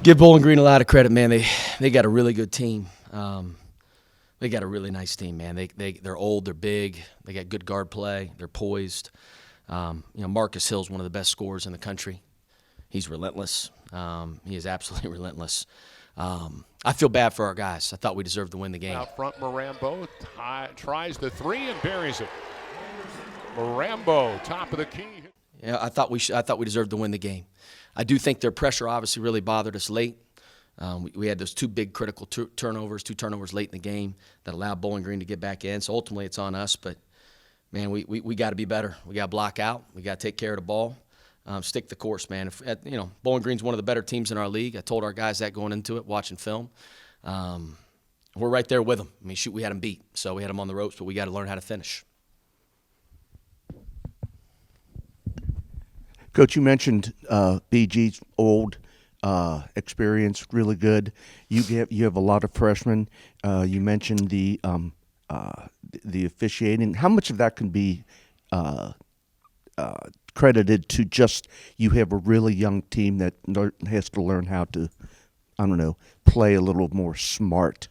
Give Bowling Green a lot of credit, man. They got a really good team. They got a really nice team, man. They're old, they're big, they got good guard play, they're poised. Marcus Hill's one of the best scorers in the country. He's relentless. He is absolutely relentless. I feel bad for our guys. I thought we deserved to win the game. Out front, Marambo tries the three and buries it. Marambo, top of the key. Yeah, I thought we deserved to win the game. I do think their pressure obviously really bothered us late. We had those two big critical two turnovers late in the game that allowed Bowling Green to get back in. So ultimately it's on us, but man, we got to be better. We got to block out. We got to take care of the ball. Stick the course, man. Bowling Green's one of the better teams in our league. I told our guys that going into it, watching film. We're right there with them. I mean, shoot, we had them beat, so we had them on the ropes, but we got to learn how to finish. Coach, you mentioned BG's old experience, really good. You have a lot of freshmen. You mentioned the officiating. How much of that can be credited to just you have a really young team that has to learn how to, I don't know, play a little more smart?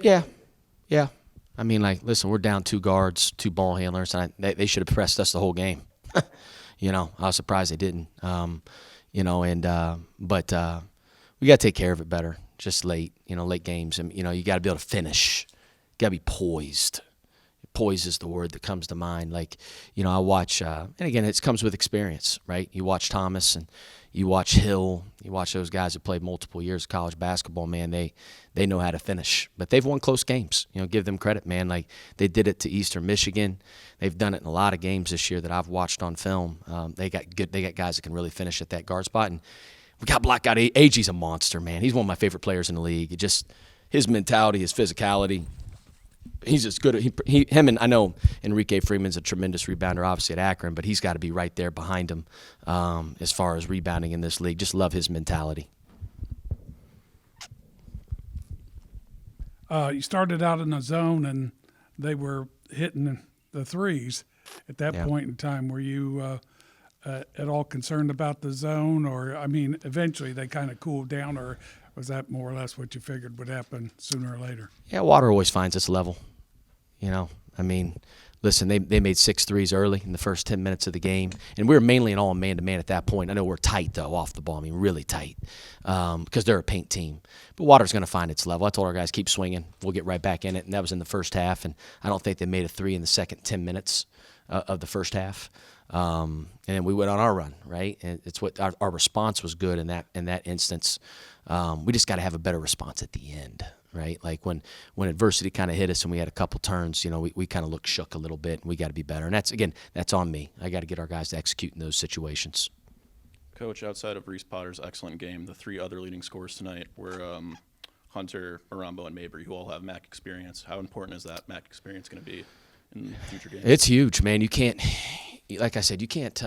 Yeah. I mean, listen, we're down two guards, two ball handlers, and they should have pressed us the whole game. I was surprised they didn't. But we got to take care of it better. Just late games, and you got to be able to finish. You got to be poised. Poise is the word that comes to mind. I watch, and again, it comes with experience, right? You watch Thomas and you watch Hill, you watch those guys that played multiple years of college basketball, man, they know how to finish. But they've won close games. Give them credit, man. They did it to Eastern Michigan. They've done it in a lot of games this year that I've watched on film. They got guys that can really finish at that guard spot. And we got blocked out. AG's a monster, man. He's one of my favorite players in the league. His mentality, his physicality. He's as good. Him and I know Enrique Freeman's a tremendous rebounder, obviously at Akron, but he's got to be right there behind him as far as rebounding in this league. Just love his mentality. You started out in the zone, and they were hitting the threes at that point in time. Were you at all concerned about the zone, or eventually they kind of cooled down, or was that more or less what you figured would happen sooner or later? Yeah, water always finds its level. Listen, they made 6 threes early in the first 10 minutes of the game, and we were mainly an all man-to-man at that point. I know we're tight, though, off the ball. Really tight because they're a paint team. But water's going to find its level. I told our guys, keep swinging. We'll get right back in it, and that was in the first half, and I don't think they made a 3 in the second 10 minutes of the first half. And then we went on our run, right? And it's what our response was good in that instance. We just got to have a better response at the end, right? When adversity kind of hit us and we had a couple turns, we kind of looked shook a little bit, and we got to be better. And that's on me. I got to get our guys to execute in those situations. Coach, outside of Reece Potter's excellent game, the 3 other leading scorers tonight were Hunter, Marambo, and Mabry, who all have MAC experience. How important is that MAC experience going to be in future games? It's huge, man. You can't, like I said, you can't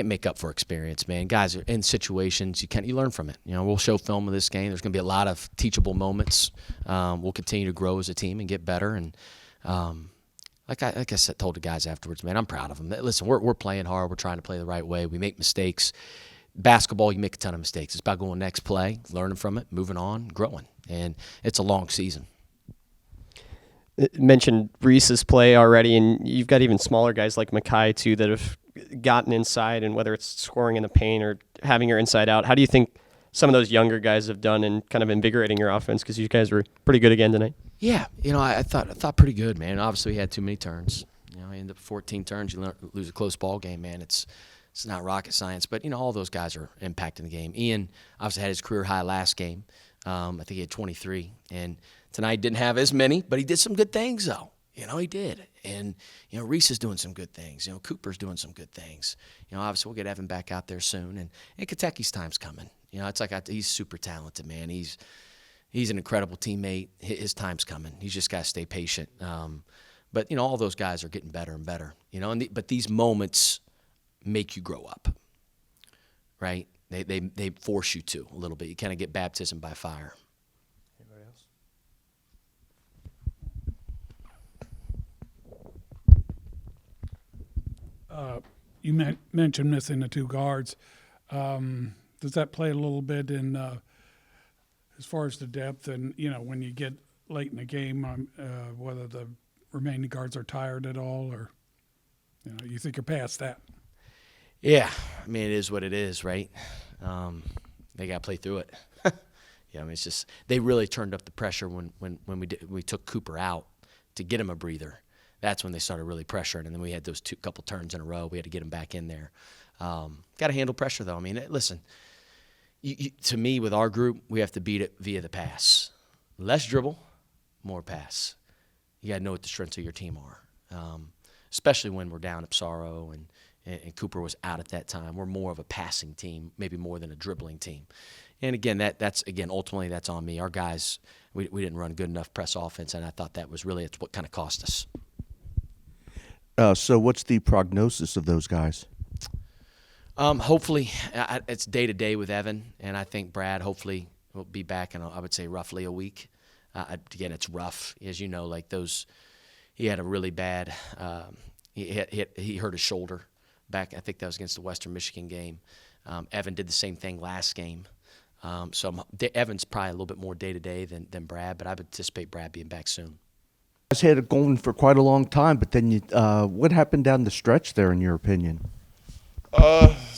make up for experience, man. Guys are in situations you learn from it. We'll show film of this game. There's going to be a lot of teachable moments. We'll continue to grow as a team and get better. And like I said, told the guys afterwards, man, I'm proud of them. Listen, we're playing hard. We're trying to play the right way. We make mistakes. Basketball, you make a ton of mistakes. It's about going next play, learning from it, moving on, growing. And it's a long season. Mentioned Reece's play already, and you've got even smaller guys like Mackay too that have gotten inside, and whether it's scoring in the paint or having your inside out. How do you think some of those younger guys have done in kind of invigorating your offense? Because you guys were pretty good again tonight. Yeah, I thought pretty good, man. Obviously, we had too many turns. You end up 14 turns, you lose a close ball game, man. It's not rocket science, but all those guys are impacting the game. Ian obviously had his career high last game. I think he had 23, and tonight didn't have as many, but he did some good things though. He did. And, Reece is doing some good things. Cooper's doing some good things. Obviously we'll get Evan back out there soon. And Kentucky's time's coming. It's he's super talented, man. He's an incredible teammate. His time's coming. He's just got to stay patient. But, all those guys are getting better and better. But these moments make you grow up, right? They force you to a little bit. You kind of get baptism by fire. Anybody else? You mentioned missing the 2 guards. Does that play a little bit in as far as the depth and, when you get late in the game, whether the remaining guards are tired at all, or you think you're past that? Yeah, I mean, it is what it is, right? They got to play through it. Yeah, I mean, it's just they really turned up the pressure when we took Cooper out to get him a breather. That's when they started really pressuring, and then we had those couple turns in a row. We had to get him back in there. Got to handle pressure, though. I mean, listen, to me, with our group, we have to beat it via the pass. Less dribble, more pass. You got to know what the strengths of your team are, especially when we're down at Psaro and Cooper was out at that time. We're more of a passing team, maybe more than a dribbling team. And again, that's ultimately that's on me. Our guys, we didn't run good enough press offense, and I thought that was really it's what kind of cost us. So what's the prognosis of those guys? Hopefully, it's day to day with Evan, and I think Brad hopefully will be back in, I would say, roughly a week. Again, it's rough. As you know, like those, he had a really bad, he hurt his shoulder back. I think that was against the Western Michigan game. Evan did the same thing last game. So Evan's probably a little bit more day-to-day than Brad, but I would anticipate Brad being back soon. You guys had it going for quite a long time, but then what happened down the stretch there, in your opinion?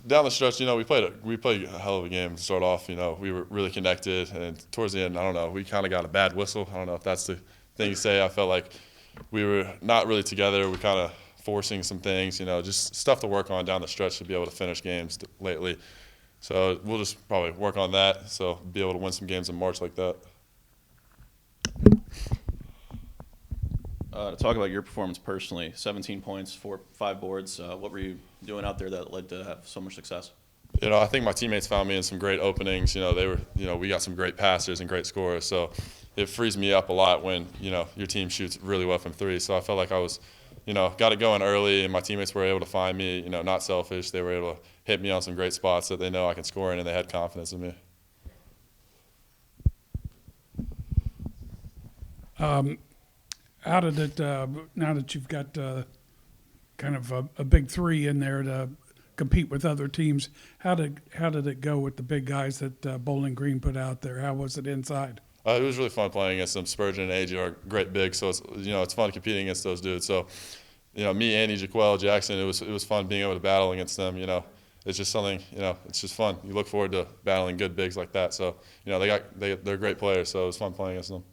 Down the stretch, we played a hell of a game to start off. We were really connected, and towards the end, I don't know, we kind of got a bad whistle. I don't know if that's the thing you say. I felt like we were not really together. We kind of forcing some things, just stuff to work on down the stretch to be able to finish games lately. So we'll just probably work on that, so be able to win some games in March like that. To talk about your performance personally, 17 points, 5 boards. What were you doing out there that led to have so much success? I think my teammates found me in some great openings. We got some great passers and great scorers. So it frees me up a lot when, your team shoots really well from three. So I felt like I was, got it going early, and my teammates were able to find me, not selfish. They were able to hit me on some great spots that they know I can score in, and they had confidence in me. How did it, now that you've got kind of a big three in there to compete with other teams, how did it go with the big guys that Bowling Green put out there? How was it inside? It was really fun playing against them. Spurgeon and AJ are great bigs, so it's fun competing against those dudes. So, me, Andy, Jaquel, Jackson, it was fun being able to battle against them. It's just something, it's just fun. You look forward to battling good bigs like that. So, they're great players, so it was fun playing against them.